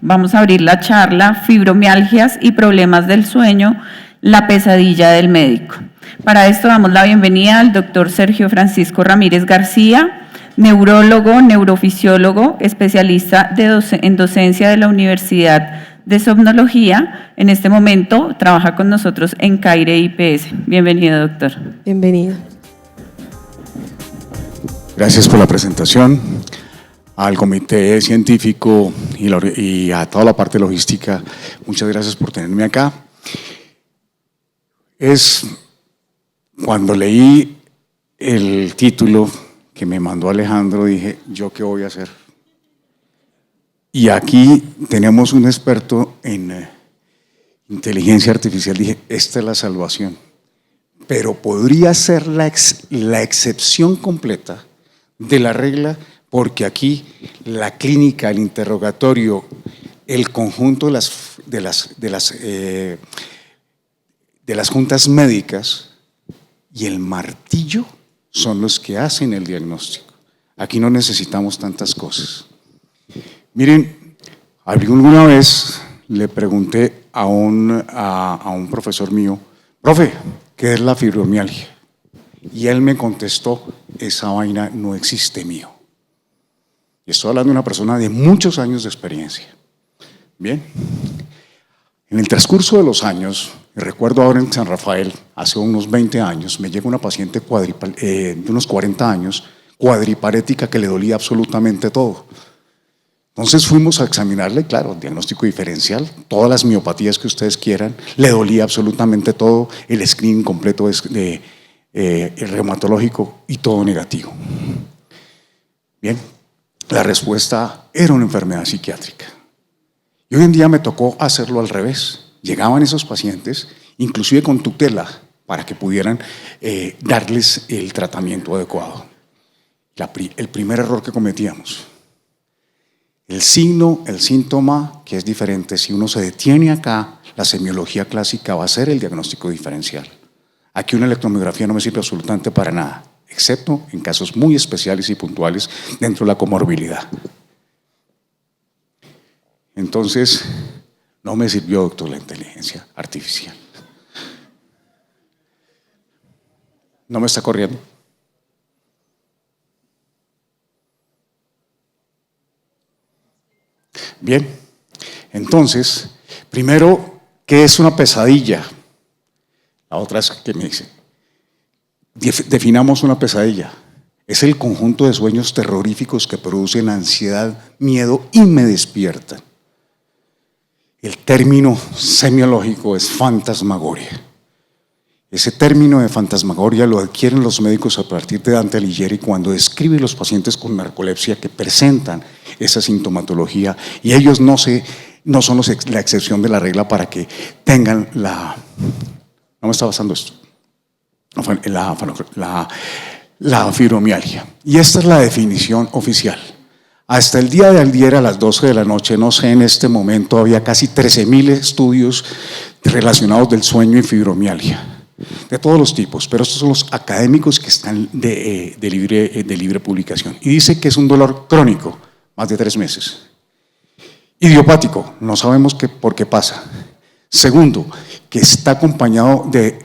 Vamos a abrir la charla Fibromialgias y problemas del sueño, la pesadilla del médico. Para esto damos la bienvenida al doctor Sergio Francisco Ramírez García, neurólogo, neurofisiólogo, especialista en docencia de la Universidad de Somnología. En este momento trabaja con nosotros en CAIRE IPS. Bienvenido, doctor. Bienvenido. Gracias por la presentación. Al comité científico y a toda la parte logística, muchas gracias por tenerme acá. Cuando leí el título que me mandó Alejandro, dije, ¿yo qué voy a hacer? Y aquí tenemos un experto en inteligencia artificial. Dije, esta es la salvación. Pero podría ser la excepción completa de la regla, porque aquí la clínica, el interrogatorio, el conjunto de las juntas médicas y el martillo son los que hacen el diagnóstico. Aquí no necesitamos tantas cosas. Miren, alguna vez le pregunté a un profesor mío, profe, ¿qué es la fibromialgia? Y él me contestó, esa vaina no existe, mío. Y estoy hablando de una persona de muchos años de experiencia. Bien, en el transcurso de los años, recuerdo ahora en San Rafael, hace unos 20 años, me llega una paciente de unos 40 años, cuadriparética, que le dolía absolutamente todo. Entonces fuimos a examinarle, claro, diagnóstico diferencial, todas las miopatías que ustedes quieran, le dolía absolutamente todo, el screening completo el reumatológico y todo negativo. Bien, la respuesta era una enfermedad psiquiátrica. Y hoy en día me tocó hacerlo al revés. Llegaban esos pacientes, inclusive con tutela, para que pudieran darles el tratamiento adecuado. El primer error que cometíamos, el signo, el síntoma, que es diferente. Si uno se detiene acá, la semiología clásica va a ser el diagnóstico diferencial. Aquí una electromiografía no me sirve absolutamente para nada, excepto en casos muy especiales y puntuales dentro de la comorbilidad. Entonces, no me sirvió, doctor, la inteligencia artificial. ¿No me está corriendo? Bien, entonces, primero, ¿qué es una pesadilla? La otra es que me dice, definamos una pesadilla. Es el conjunto de sueños terroríficos que producen ansiedad, miedo y me despiertan. El término semiológico es fantasmagoria. Ese término de fantasmagoria lo adquieren los médicos a partir de Dante Alighieri cuando describe los pacientes con narcolepsia que presentan esa sintomatología, y ellos no son la excepción de la regla para que tengan no me está basando esto, la fibromialgia. Y esta es la definición oficial. Hasta el día de ayer a las 12 de la noche, no sé, en este momento había casi 13.000 estudios relacionados del sueño y fibromialgia, de todos los tipos, pero estos son los académicos que están de libre publicación. Y dice que es un dolor crónico, más de 3 meses. Idiopático, no sabemos por qué pasa. Segundo, que está acompañado de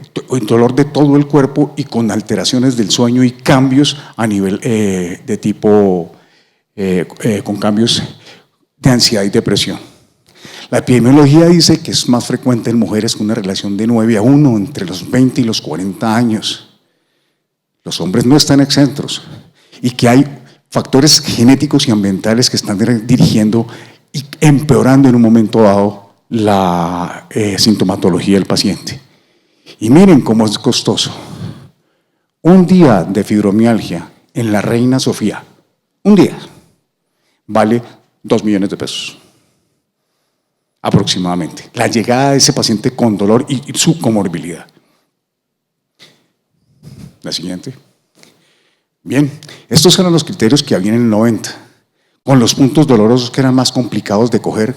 dolor de todo el cuerpo y con alteraciones del sueño y cambios a nivel de tipo, con cambios de ansiedad y depresión. La epidemiología dice que es más frecuente en mujeres con una relación de 9-1 entre los 20 y los 40 años. Los hombres no están exentos y que hay factores genéticos y ambientales que están dirigiendo y empeorando en un momento dado la sintomatología del paciente. Y miren cómo es costoso. Un día de fibromialgia en la Reina Sofía, un día, vale 2 millones de pesos. Aproximadamente. La llegada de ese paciente con dolor y su comorbilidad. La siguiente. Bien, estos eran los criterios que había en el 90, con los puntos dolorosos que eran más complicados de coger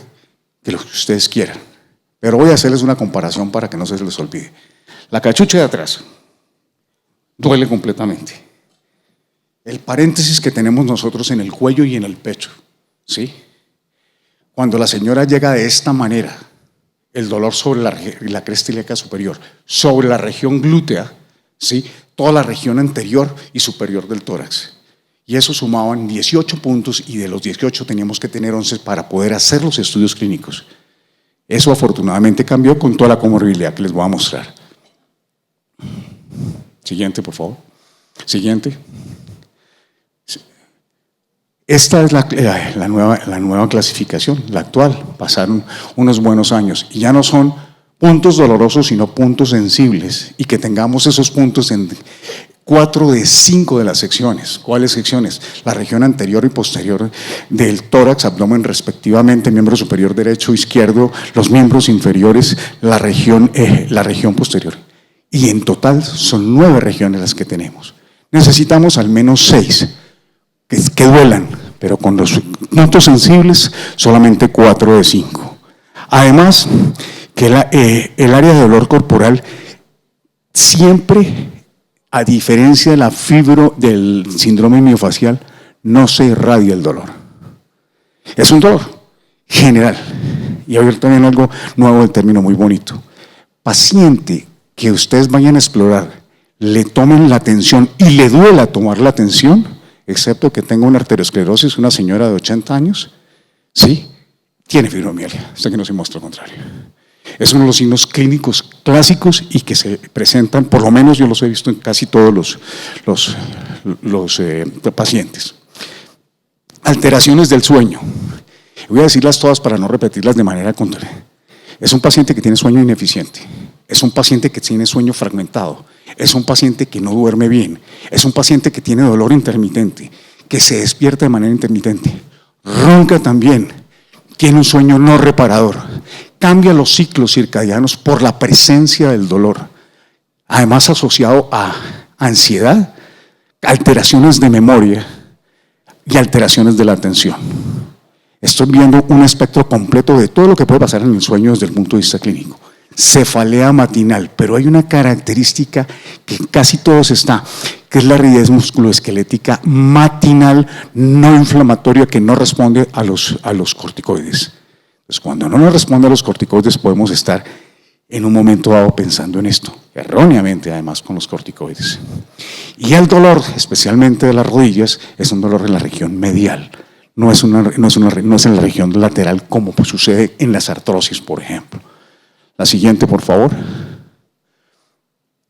que los que ustedes quieran. Pero voy a hacerles una comparación para que no se les olvide. La cachucha de atrás duele completamente. El paréntesis que tenemos nosotros en el cuello y en el pecho, ¿sí? Cuando la señora llega de esta manera, el dolor sobre la cresta ilíaca superior, sobre la región glútea, ¿sí? Toda la región anterior y superior del tórax. Y eso sumaban 18 puntos y de los 18 teníamos que tener 11 para poder hacer los estudios clínicos. Eso afortunadamente cambió con toda la comorbilidad que les voy a mostrar. Siguiente, por favor. Siguiente. Esta es la nueva clasificación, la actual. Pasaron unos buenos años y ya no son puntos dolorosos, sino puntos sensibles, y que tengamos esos puntos en 4 de 5 de las secciones. ¿Cuáles secciones? La región anterior y posterior del tórax, abdomen respectivamente, miembro superior derecho e izquierdo, los miembros inferiores, la región posterior. Y en total son 9 regiones las que tenemos. Necesitamos al menos 6 que duelan, pero con los puntos sensibles solamente 4 de 5. Además, que el área de dolor corporal siempre, a diferencia de la fibro del síndrome miofacial, no se irradia el dolor. Es un dolor general. Y ahora también algo nuevo, el término muy bonito. Paciente que ustedes vayan a explorar, le tomen la atención y le duela tomar la atención, excepto que tenga una arteriosclerosis, una señora de 80 años, sí, tiene fibromialgia, hasta que no se muestra lo contrario. Es uno de los signos clínicos clásicos y que se presentan, por lo menos yo los he visto en casi todos los pacientes. Alteraciones del sueño. Voy a decirlas todas para no repetirlas de manera contraria. Es un paciente que tiene sueño ineficiente, es un paciente que tiene sueño fragmentado, es un paciente que no duerme bien, es un paciente que tiene dolor intermitente, que se despierta de manera intermitente, ronca también, tiene un sueño no reparador, cambia los ciclos circadianos por la presencia del dolor, además asociado a ansiedad, alteraciones de memoria y alteraciones de la atención. Estoy viendo un espectro completo de todo lo que puede pasar en el sueño desde el punto de vista clínico. Cefalea matinal, pero hay una característica que en casi todos está, que es la rigidez musculoesquelética matinal no inflamatoria que no responde a los corticoides. Entonces, cuando no nos responde a los corticoides, podemos estar en un momento dado pensando en esto, erróneamente además con los corticoides. Y el dolor, especialmente de las rodillas, es un dolor en la región medial, no es en la región lateral como sucede en las artrosis, por ejemplo. La siguiente, por favor.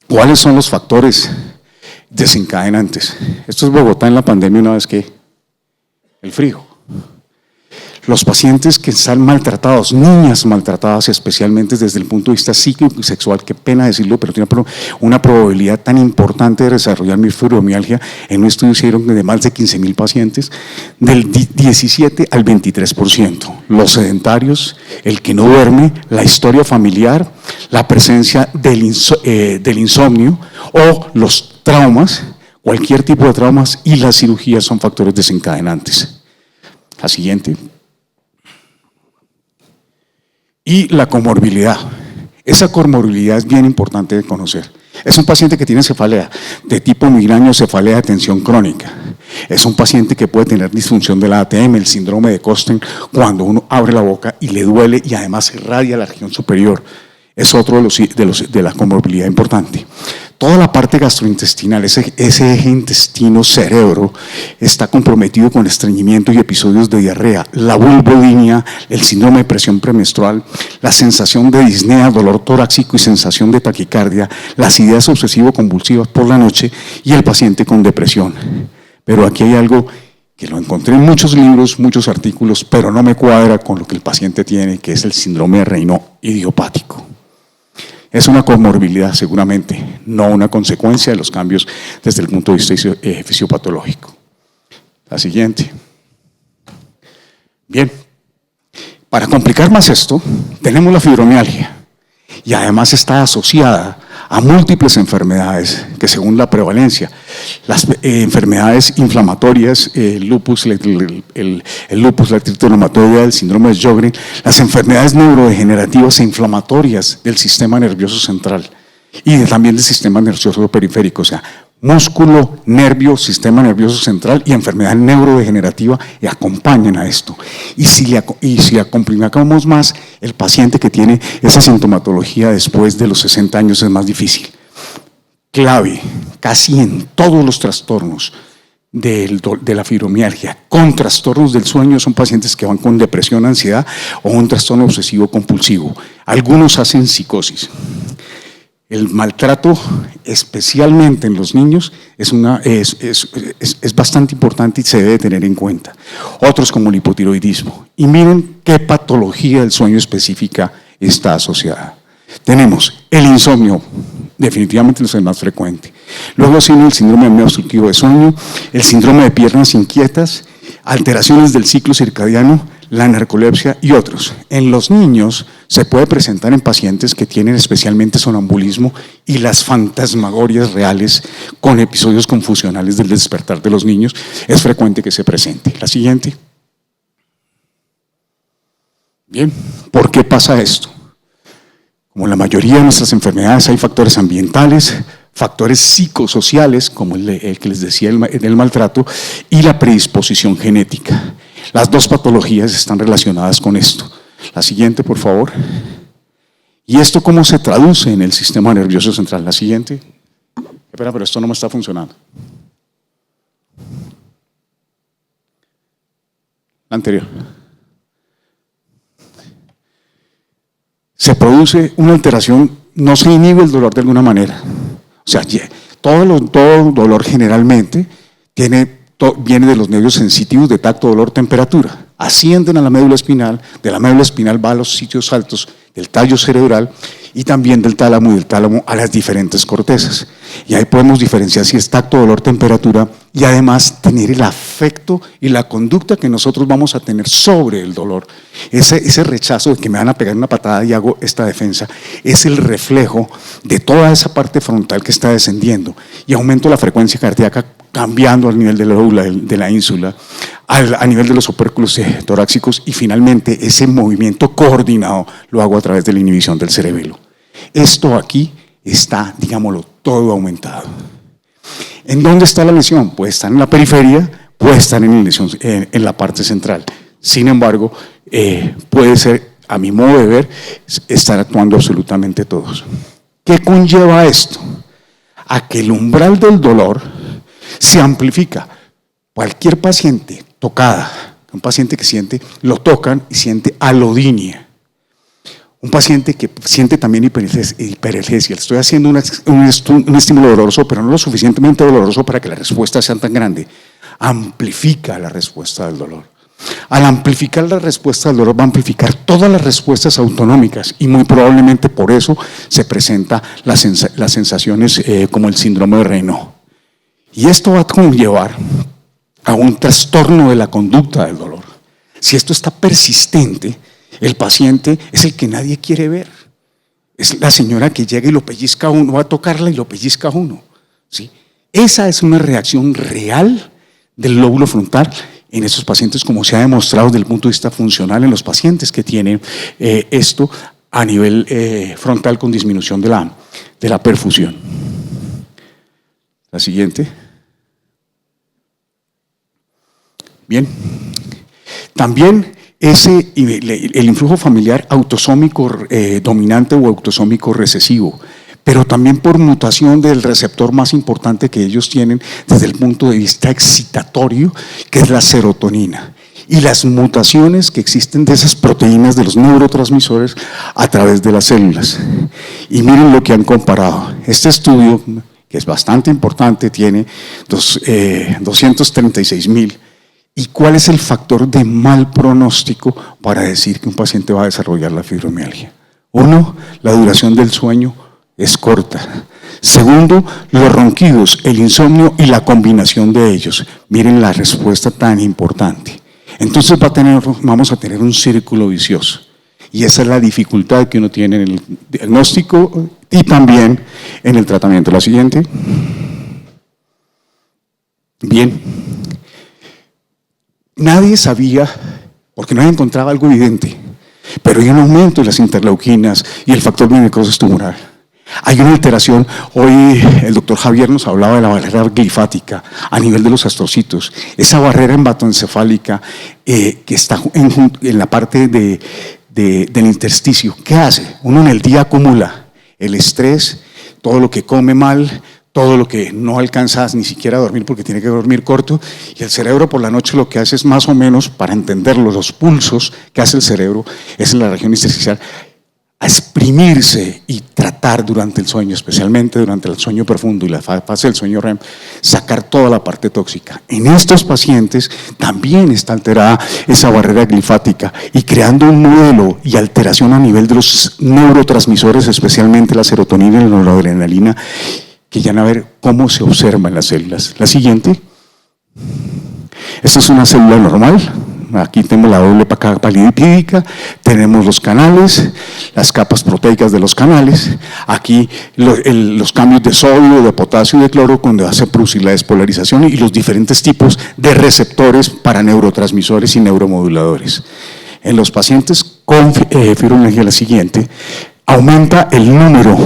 ¿Cuáles son los factores desencadenantes? Esto es Bogotá en la pandemia una vez que el frío. Los pacientes que están maltratados, niñas maltratadas especialmente desde el punto de vista psíquico y sexual, qué pena decirlo, pero tiene una probabilidad tan importante de desarrollar fibromialgia. En un estudio hicieron de más de 15,000 pacientes, del 17 al 23%. Los sedentarios, el que no duerme, la historia familiar, la presencia del insomnio o los traumas, cualquier tipo de traumas y las cirugías son factores desencadenantes. La siguiente. Y la comorbilidad. Esa comorbilidad es bien importante de conocer. Es un paciente que tiene cefalea de tipo migraña o cefalea de tensión crónica. Es un paciente que puede tener disfunción de la ATM, el síndrome de Costen, cuando uno abre la boca y le duele y además irradia la región superior. Es otro de la comorbilidad importante. Toda la parte gastrointestinal, ese eje intestino-cerebro, está comprometido con estreñimiento y episodios de diarrea, la vulvodinia, el síndrome de presión premenstrual, la sensación de disnea, dolor torácico y sensación de taquicardia, las ideas obsesivo-convulsivas por la noche y el paciente con depresión. Pero aquí hay algo que lo encontré en muchos libros, muchos artículos, pero no me cuadra con lo que el paciente tiene, que es el síndrome de Raynaud idiopático. Es una comorbilidad seguramente, no una consecuencia de los cambios desde el punto de vista fisiopatológico. La siguiente. Bien, para complicar más esto, tenemos la fibromialgia y además está asociada a múltiples enfermedades que según la prevalencia, las enfermedades inflamatorias, el lupus, la artritis reumatoidea, el síndrome de Sjögren, las enfermedades neurodegenerativas e inflamatorias del sistema nervioso central y también del sistema nervioso periférico, o sea, músculo, nervio, sistema nervioso central y enfermedad neurodegenerativa y acompañan a esto. Y si complicamos más, el paciente que tiene esa sintomatología después de los 60 años es más difícil. Clave, casi en todos los trastornos de la fibromialgia con trastornos del sueño son pacientes que van con depresión, ansiedad o un trastorno obsesivo compulsivo. Algunos hacen psicosis. El maltrato, especialmente en los niños, es bastante importante y se debe tener en cuenta. Otros como el hipotiroidismo. Y miren qué patología del sueño específica está asociada. Tenemos el insomnio, definitivamente no es el más frecuente. Luego sigue el síndrome obstructivo de sueño, el síndrome de piernas inquietas, alteraciones del ciclo circadiano, la narcolepsia y otros. En los niños se puede presentar en pacientes que tienen especialmente sonambulismo y las fantasmagorias reales con episodios confusionales del despertar de los niños. Es frecuente que se presente. La siguiente. Bien, ¿por qué pasa esto? Como la mayoría de nuestras enfermedades hay factores ambientales, factores psicosociales, como el que les decía del maltrato, y la predisposición genética. Las dos patologías están relacionadas con esto. La siguiente, por favor. ¿Y esto cómo se traduce en el sistema nervioso central? La siguiente. Espera, pero esto no me está funcionando. La anterior. Se produce una alteración, no se inhibe el dolor de alguna manera. O sea, todo dolor generalmente viene de los nervios sensitivos de tacto, dolor, temperatura. Ascienden a la médula espinal, de la médula espinal va a los sitios altos del tallo cerebral y también del tálamo y del tálamo a las diferentes cortezas. Y ahí podemos diferenciar si es tacto, dolor, temperatura y además tener el afecto y la conducta que nosotros vamos a tener sobre el dolor. Ese rechazo de que me van a pegar una patada y hago esta defensa es el reflejo de toda esa parte frontal que está descendiendo y aumento la frecuencia cardíaca cambiando al nivel de la óvula, de la ínsula, a nivel de los opérculos torácicos y finalmente ese movimiento coordinado lo hago a través de la inhibición del cerebelo. Esto aquí está, digámoslo, todo aumentado. ¿En dónde está la lesión? Puede estar en la periferia, puede estar en la parte central. Sin embargo, puede ser, a mi modo de ver, estar actuando absolutamente todos. ¿Qué conlleva esto? A que el umbral del dolor se amplifica. Cualquier paciente tocada, un paciente que siente, lo tocan y siente alodinia. Un paciente que siente también hiperalgesia. Estoy haciendo un estímulo doloroso, pero no lo suficientemente doloroso para que la respuesta sea tan grande. Amplifica la respuesta del dolor. Al amplificar la respuesta del dolor va a amplificar todas las respuestas autonómicas y muy probablemente por eso se presentan las sensaciones como el síndrome de Raynaud. Y esto va a conllevar a un trastorno de la conducta del dolor. Si esto está persistente, el paciente es el que nadie quiere ver. Es la señora que llega y lo pellizca a uno, va a tocarla y lo pellizca a uno. ¿Sí? Esa es una reacción real del lóbulo frontal en esos pacientes, como se ha demostrado desde el punto de vista funcional en los pacientes que tienen esto a nivel frontal con disminución de la perfusión. La siguiente. Bien. También el influjo familiar autosómico dominante o autosómico recesivo, pero también por mutación del receptor más importante que ellos tienen desde el punto de vista excitatorio, que es la serotonina, y las mutaciones que existen de esas proteínas de los neurotransmisores a través de las células. Y miren lo que han comparado. Este estudio, que es bastante importante, tiene 236,000. ¿Y cuál es el factor de mal pronóstico para decir que un paciente va a desarrollar la fibromialgia? Uno, la duración del sueño es corta. Segundo, los ronquidos, el insomnio y la combinación de ellos. Miren la respuesta tan importante. Entonces vamos a tener un círculo vicioso. Y esa es la dificultad que uno tiene en el diagnóstico y también en el tratamiento. La siguiente. Bien. Nadie sabía, porque no encontraba algo evidente, pero hay un aumento de las interleuquinas y el factor de necrosis tumoral. Hay una alteración, hoy el doctor Javier nos hablaba de la barrera glifática a nivel de los astrocitos, esa barrera hematoencefálica que está en la parte del intersticio. ¿Qué hace? Uno en el día acumula el estrés, todo lo que come mal, todo lo que no alcanzas ni siquiera a dormir porque tiene que dormir corto, y el cerebro por la noche lo que hace es más o menos, para entenderlo, los pulsos que hace el cerebro, es en la región intersticial, a exprimirse y tratar durante el sueño, especialmente durante el sueño profundo y la fase del sueño REM, sacar toda la parte tóxica. En estos pacientes también está alterada esa barrera glifática y creando un modelo y alteración a nivel de los neurotransmisores, especialmente la serotonina y la noradrenalina, que ya van a ver cómo se observan las células. La siguiente. Esta es una célula normal. Aquí tenemos la doble capa lipídica, tenemos los canales, las capas proteicas de los canales, aquí los cambios de sodio, de potasio y de cloro cuando hace producir la despolarización y los diferentes tipos de receptores para neurotransmisores y neuromoduladores. En los pacientes con fibromialgia, la siguiente, aumenta el número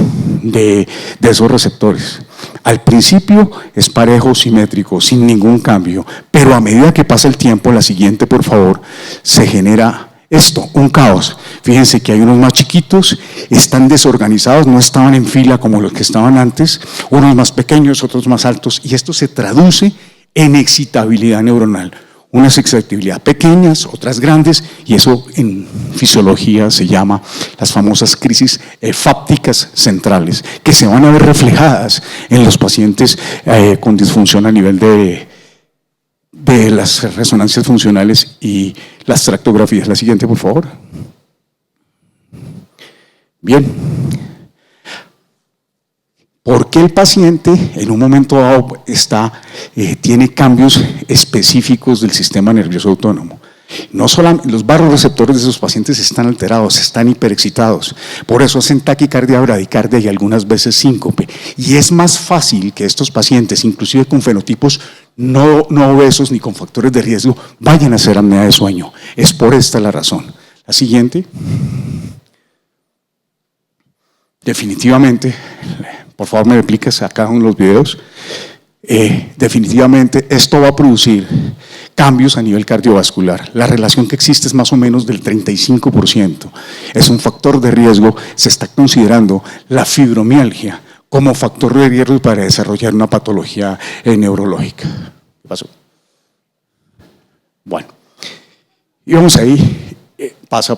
de esos receptores. Al principio es parejo, simétrico, sin ningún cambio, pero a medida que pasa el tiempo, la siguiente por favor, se genera esto, un caos. Fíjense que hay unos más chiquitos, están desorganizados, no estaban en fila como los que estaban antes, unos más pequeños, otros más altos, y esto se traduce en excitabilidad neuronal. Unas excitabilidad pequeñas, otras grandes, y eso en fisiología se llama las famosas crisis fápticas centrales, que se van a ver reflejadas en los pacientes con disfunción a nivel de las resonancias funcionales y las tractografías. La siguiente, por favor. Bien. ¿Por qué el paciente en un momento dado tiene cambios específicos del sistema nervioso autónomo? No solamente los barroreceptores de esos pacientes están alterados, están hiperexcitados, por eso hacen taquicardia, bradicardia y algunas veces síncope. Y es más fácil que estos pacientes, inclusive con fenotipos no obesos ni con factores de riesgo, vayan a hacer apnea de sueño. Es por esta la razón. La siguiente. Definitivamente, por favor me replicas acá en los videos, definitivamente esto va a producir cambios a nivel cardiovascular. La relación que existe es más o menos del 35%. Es un factor de riesgo, se está considerando la fibromialgia como factor de riesgo para desarrollar una patología neurológica. ¿Qué pasó? Bueno, y vamos ahí, pasa.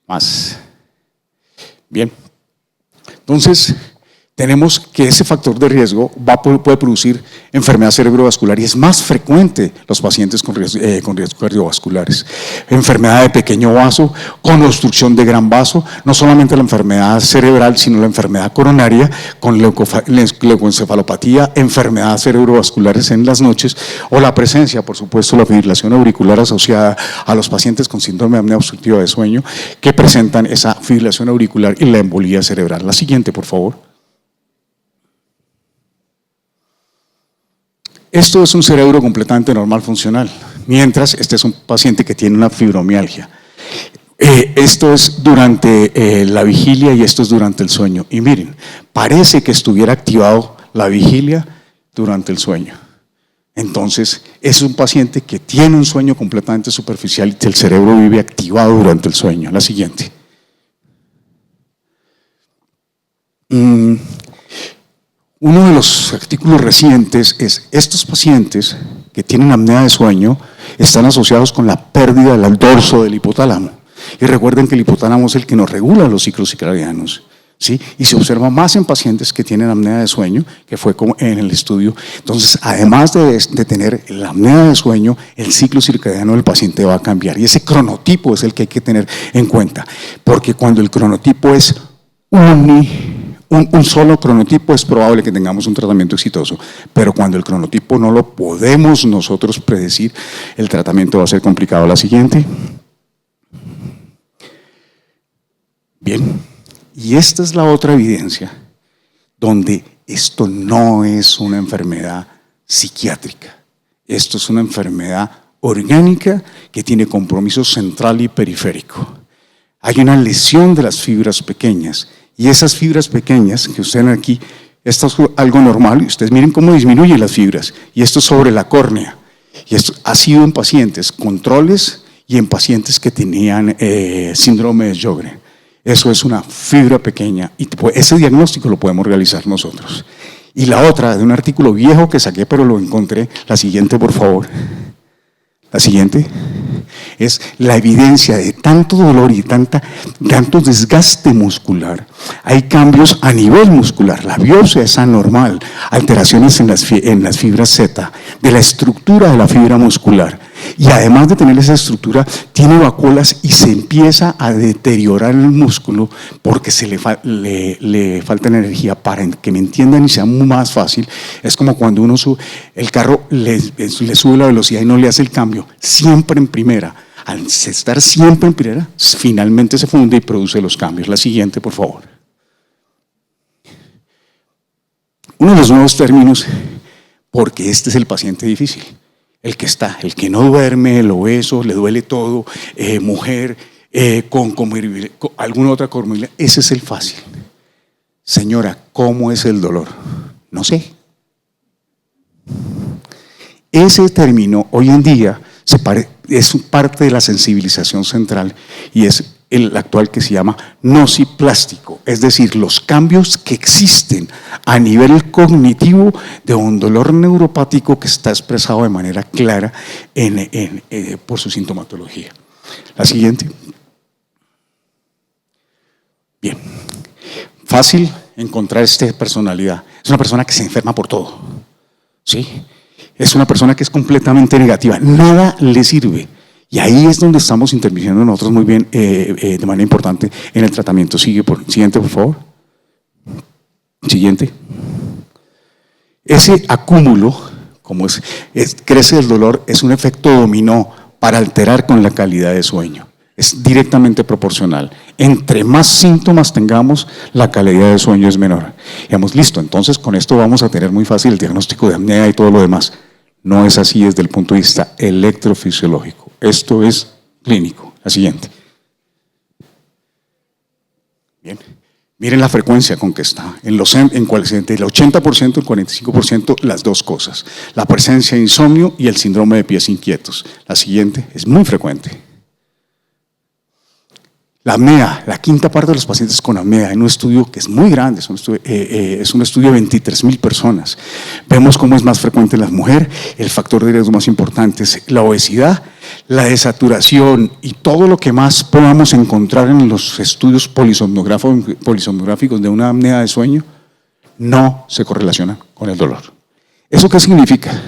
Más. Bien, entonces tenemos que ese factor de riesgo puede producir enfermedad cerebrovascular y es más frecuente los pacientes con riesgos cardiovasculares. Enfermedad de pequeño vaso, con obstrucción de gran vaso, no solamente la enfermedad cerebral, sino la enfermedad coronaria, con leucoencefalopatía, enfermedades cerebrovasculares en las noches o la presencia, por supuesto, la fibrilación auricular asociada a los pacientes con síndrome de apnea obstructiva de sueño que presentan esa fibrilación auricular y la embolía cerebral. La siguiente, por favor. Esto es un cerebro completamente normal funcional, mientras este es un paciente que tiene una fibromialgia. Esto es durante la vigilia y esto es durante el sueño. Y miren, parece que estuviera activado la vigilia durante el sueño. Entonces, es un paciente que tiene un sueño completamente superficial y el cerebro vive activado durante el sueño. La siguiente. Uno de los artículos recientes es estos pacientes que tienen apnea de sueño están asociados con la pérdida del dorso del hipotálamo. Y recuerden que el hipotálamo es el que nos regula los ciclos circadianos, ¿sí? Y se observa más en pacientes que tienen apnea de sueño, que fue como en el estudio. Entonces, además de tener la apnea de sueño, el ciclo circadiano del paciente va a cambiar. Y ese cronotipo es el que hay que tener en cuenta, porque cuando el cronotipo es un solo cronotipo es probable que tengamos un tratamiento exitoso, pero cuando el cronotipo no lo podemos nosotros predecir, el tratamiento va a ser complicado. La siguiente. Bien, y esta es la otra evidencia donde esto no es una enfermedad psiquiátrica, esto es una enfermedad orgánica que tiene compromiso central y periférico. Hay una lesión de las fibras pequeñas y esas fibras pequeñas que ustedes ven aquí, esto es algo normal y ustedes miren cómo disminuyen las fibras y esto es sobre la córnea y esto ha sido en pacientes controles y en pacientes que tenían síndrome de Sjögren. Eso es una fibra pequeña y ese diagnóstico lo podemos realizar nosotros. Y la otra, de un artículo viejo que saqué pero lo encontré, la siguiente por favor. La siguiente es la evidencia de tanto dolor y tanto desgaste muscular. Hay cambios a nivel muscular, la biopsia es anormal, alteraciones en las fibras Z, de la estructura de la fibra muscular. Y además de tener esa estructura, tiene vacuolas y se empieza a deteriorar el músculo porque le falta energía. Para que me entiendan y sea más fácil, es como cuando uno sube, el carro le sube la velocidad y no le hace el cambio, siempre en primera. Al estar siempre en primera, finalmente se funde y produce los cambios. La siguiente, por favor. Uno de los nuevos términos, porque este es el paciente difícil. El que no duerme, el obeso, le duele todo, mujer, con alguna otra comorbilidad, ese es el fácil. Señora, ¿cómo es el dolor? No sé. Ese término hoy en día es parte de la sensibilización central y es el actual que se llama nociplástico, es decir, los cambios que existen a nivel cognitivo de un dolor neuropático que está expresado de manera clara por su sintomatología. La siguiente. Bien, fácil encontrar esta personalidad. Es una persona que se enferma por todo, ¿sí? Es una persona que es completamente negativa, nada le sirve. Y ahí es donde estamos interviniendo nosotros muy bien, de manera importante, en el tratamiento. Siguiente, por favor. Siguiente. Ese acúmulo, como crece el dolor, es un efecto dominó para alterar con la calidad de sueño. Es directamente proporcional. Entre más síntomas tengamos, la calidad de sueño es menor. Digamos, listo, entonces con esto vamos a tener muy fácil el diagnóstico de apnea y todo lo demás. No es así desde el punto de vista electrofisiológico. Esto es clínico. La siguiente. Bien. Miren la frecuencia con que está. Del 80% al 45%, las dos cosas. La presencia de insomnio y el síndrome de pies inquietos. La siguiente es muy frecuente. La apnea, la quinta parte de los pacientes con apnea, en un estudio que es muy grande, es un estudio de 23,000 personas. Vemos cómo es más frecuente en las mujeres, el factor de riesgo más importante es la obesidad, la desaturación y todo lo que más podamos encontrar en los estudios polisomnográficos de una apnea de sueño no se correlaciona con el dolor. ¿Eso qué significa?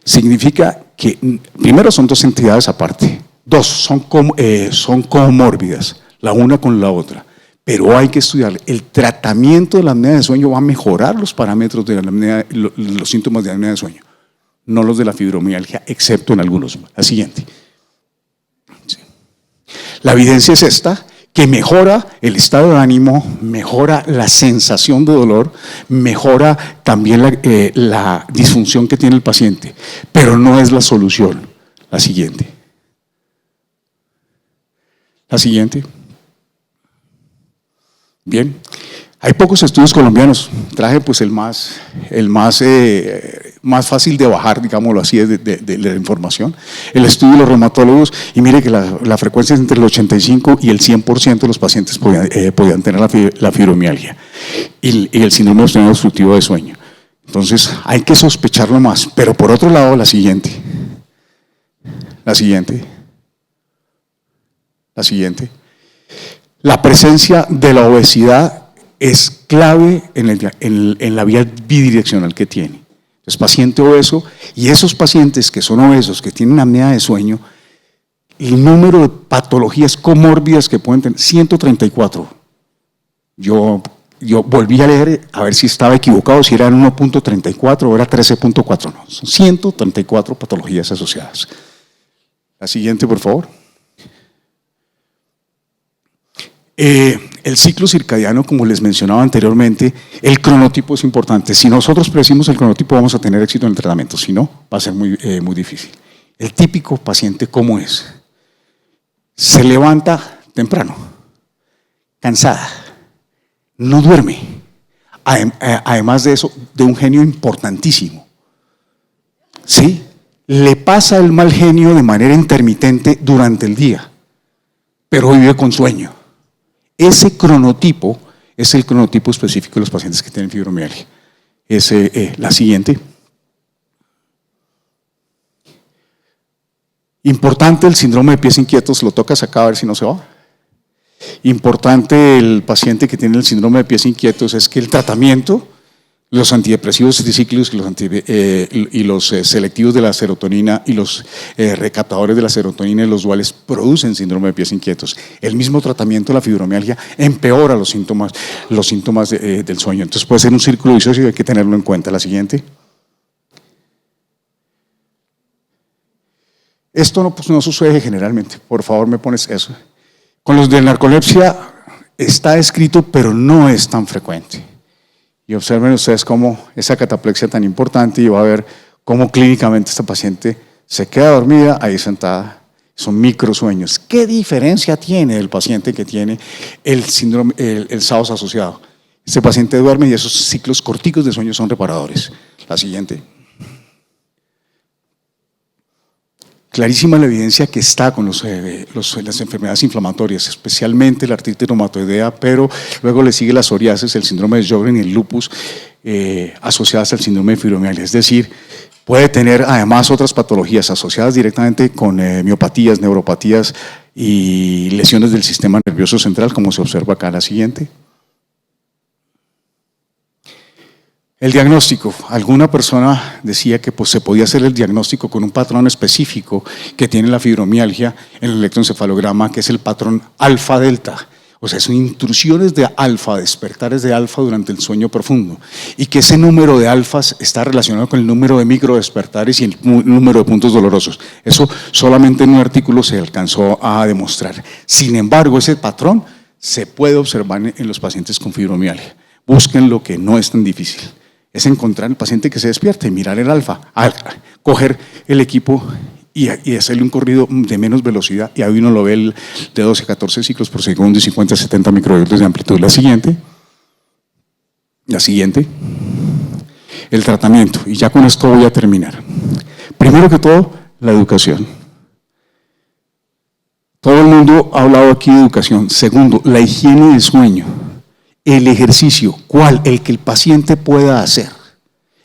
Significa que primero son dos entidades aparte. Dos, son comórbidas, la una con la otra, pero hay que estudiar. El tratamiento de la apnea de sueño va a mejorar los parámetros de la apnea, los síntomas de apnea de sueño, no los de la fibromialgia, excepto en algunos. La siguiente. Sí. La evidencia es esta, que mejora el estado de ánimo, mejora la sensación de dolor, mejora también la disfunción que tiene el paciente, pero no es la solución. La siguiente. La siguiente. Bien, hay pocos estudios colombianos. Traje pues el más fácil de bajar, digámoslo así, de la información. El estudio de los reumatólogos, y mire que la frecuencia es entre el 85 y el 100% de los pacientes podían tener la fibromialgia y el síndrome obstructivo de sueño. Entonces hay que sospecharlo más. Pero por otro lado, la siguiente. La siguiente. La siguiente. La presencia de la obesidad es clave en la vía bidireccional que tiene. Entonces, paciente obeso y esos pacientes que son obesos, que tienen apnea de sueño, el número de patologías comórbidas que pueden tener, 134. Yo volví a leer a ver si estaba equivocado, si eran 1.34 o era 13.4. No, son 134 patologías asociadas. La siguiente, por favor. El ciclo circadiano, como les mencionaba anteriormente, el cronotipo es importante. Si nosotros predecimos el cronotipo, vamos a tener éxito en el tratamiento. Si no, va a ser muy difícil. El típico paciente, ¿cómo es? Se levanta temprano, cansada, no duerme. Además de eso, de un genio importantísimo. ¿Sí? Le pasa el mal genio de manera intermitente durante el día, pero vive con sueño. Ese cronotipo es el cronotipo específico de los pacientes que tienen fibromialgia. La siguiente. Importante el síndrome de pies inquietos, lo tocas acá a ver si no se va. Importante el paciente que tiene el síndrome de pies inquietos es que el tratamiento, los antidepresivos tricíclicos y los selectivos de la serotonina y los recaptadores de la serotonina y los duales producen síndrome de pies inquietos. El mismo tratamiento de la fibromialgia empeora los síntomas del sueño. Entonces puede ser un círculo vicioso y hay que tenerlo en cuenta. La siguiente. Esto no sucede generalmente. Por favor, me pones eso. Con los de narcolepsia está escrito, pero no es tan frecuente. Y observen ustedes cómo esa cataplexia tan importante, y va a ver cómo clínicamente esta paciente se queda dormida ahí sentada. Son microsueños. ¿Qué diferencia tiene el paciente que tiene el síndrome, el SAOS asociado? Este paciente duerme y esos ciclos corticos de sueño son reparadores. La siguiente. Clarísima la evidencia que está con las enfermedades inflamatorias, especialmente la artritis reumatoidea, pero luego le sigue la psoriasis, el síndrome de Sjögren y el lupus asociadas al síndrome de fibromialgia. Es decir, puede tener además otras patologías asociadas directamente con miopatías, neuropatías y lesiones del sistema nervioso central, como se observa acá en la siguiente. El diagnóstico. Alguna persona decía que se podía hacer el diagnóstico con un patrón específico que tiene la fibromialgia en el electroencefalograma, que es el patrón alfa-delta. O sea, son intrusiones de alfa, despertares de alfa durante el sueño profundo. Y que ese número de alfas está relacionado con el número de microdespertares y el número de puntos dolorosos. Eso solamente en un artículo se alcanzó a demostrar. Sin embargo, ese patrón se puede observar en los pacientes con fibromialgia. Busquen lo que no es tan difícil. Es encontrar el paciente que se despierta y mirar el alfa, coger el equipo y hacerle un corrido de menos velocidad, y ahí uno lo ve de 12 a 14 ciclos por segundo y 50 a 70 microvoltios de amplitud. La siguiente, el tratamiento, y ya con esto voy a terminar. Primero que todo, la educación. Todo el mundo ha hablado aquí de educación. Segundo, la higiene del sueño. El ejercicio, ¿cuál? El que el paciente pueda hacer.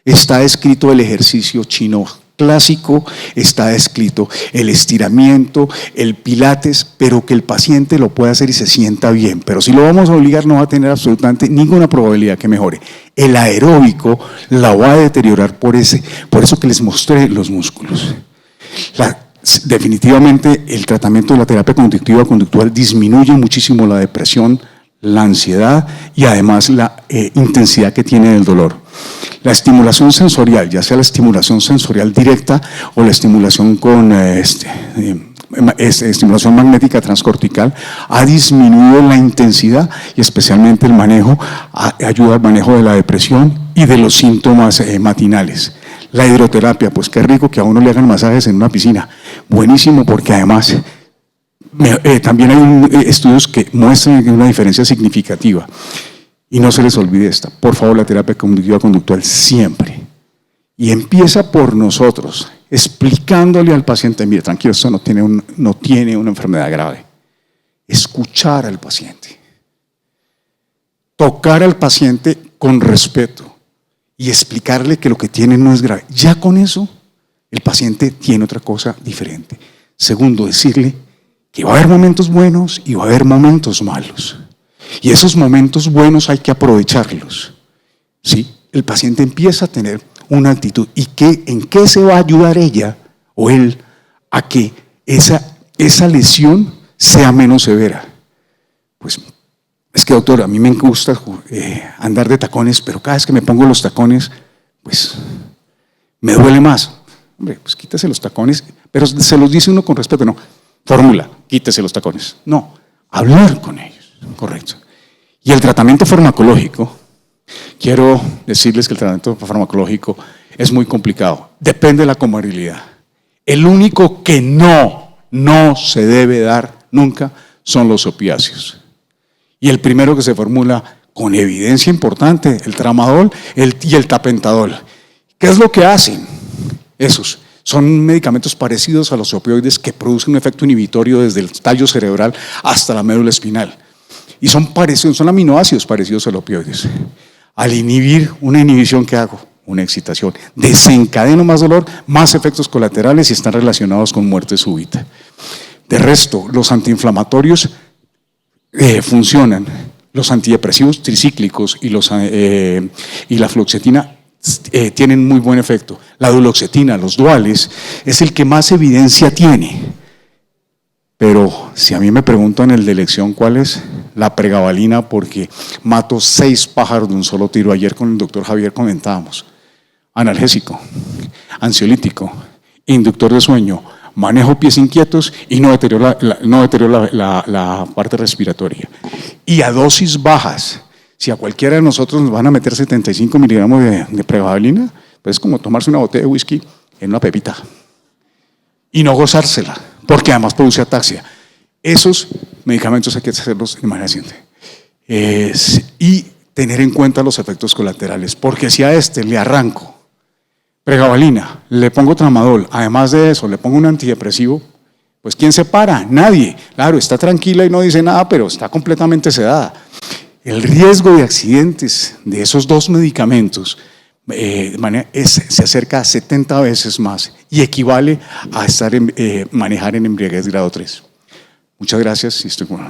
Está escrito el ejercicio chino clásico, está escrito el estiramiento, el pilates, pero que el paciente lo pueda hacer y se sienta bien. Pero si lo vamos a obligar, no va a tener absolutamente ninguna probabilidad que mejore. El aeróbico la va a deteriorar por eso que les mostré los músculos. Definitivamente el tratamiento de la terapia conductiva conductual disminuye muchísimo la depresión, la ansiedad y además la intensidad que tiene el dolor. La estimulación sensorial, ya sea la estimulación sensorial directa o la estimulación con estimulación magnética transcortical, ha disminuido la intensidad y especialmente el manejo, ayuda al manejo de la depresión y de los síntomas matinales. La hidroterapia, pues qué rico que a uno le hagan masajes en una piscina. Buenísimo, porque además también hay estudios que muestran una diferencia significativa. Y no se les olvide esta, por favor, la terapia conductiva conductual siempre. Y empieza por nosotros, explicándole al paciente, mire, tranquilo, esto no tiene una enfermedad grave. Escuchar al paciente. Tocar al paciente con respeto y explicarle que lo que tiene no es grave. Ya con eso, el paciente tiene otra cosa diferente. Segundo, decirle que va a haber momentos buenos y va a haber momentos malos. Y esos momentos buenos hay que aprovecharlos. ¿Sí? El paciente empieza a tener una actitud. ¿Y en qué se va a ayudar ella o él a que esa lesión sea menos severa? Pues es que, doctor, a mí me gusta andar de tacones, pero cada vez que me pongo los tacones, pues me duele más. Hombre, pues quítese los tacones, pero se los dice uno con respeto, no. Fórmula, quítese los tacones. No, hablar con ellos, correcto. Y el tratamiento farmacológico, quiero decirles que el tratamiento farmacológico es muy complicado, depende de la comorbilidad. El único que no se debe dar nunca son los opiáceos. Y el primero que se formula con evidencia importante, el tramadol y el tapentadol. ¿Qué es lo que hacen? Esos son medicamentos parecidos a los opioides que producen un efecto inhibitorio desde el tallo cerebral hasta la médula espinal. Y son aminoácidos parecidos a los opioides. Al inhibir una inhibición, ¿qué hago? Una excitación. Desencadeno más dolor, más efectos colaterales y están relacionados con muerte súbita. De resto, los antiinflamatorios funcionan. Los antidepresivos tricíclicos y la fluoxetina tienen muy buen efecto. La duloxetina, los duales, es el que más evidencia tiene. Pero si a mí me preguntan el de elección cuál es, la pregabalina, porque mato 6 pájaros de un solo tiro. Ayer con el doctor Javier comentábamos. Analgésico, ansiolítico, inductor de sueño, manejo pies inquietos y no deteriora la parte respiratoria. Y a dosis bajas, si a cualquiera de nosotros nos van a meter 75 miligramos de pregabalina, pues es como tomarse una botella de whisky en una pepita y no gozársela, porque además produce ataxia. Esos medicamentos hay que hacerlos de manera siguiente. Y tener en cuenta los efectos colaterales, porque si a este le arranco pregabalina, le pongo tramadol, además de eso le pongo un antidepresivo, pues ¿quién se para? Nadie. Claro, está tranquila y no dice nada, pero está completamente sedada. El riesgo de accidentes de esos 2 medicamentos se acerca a 70 veces más y equivale a manejar en embriaguez grado 3. Muchas gracias y estoy con...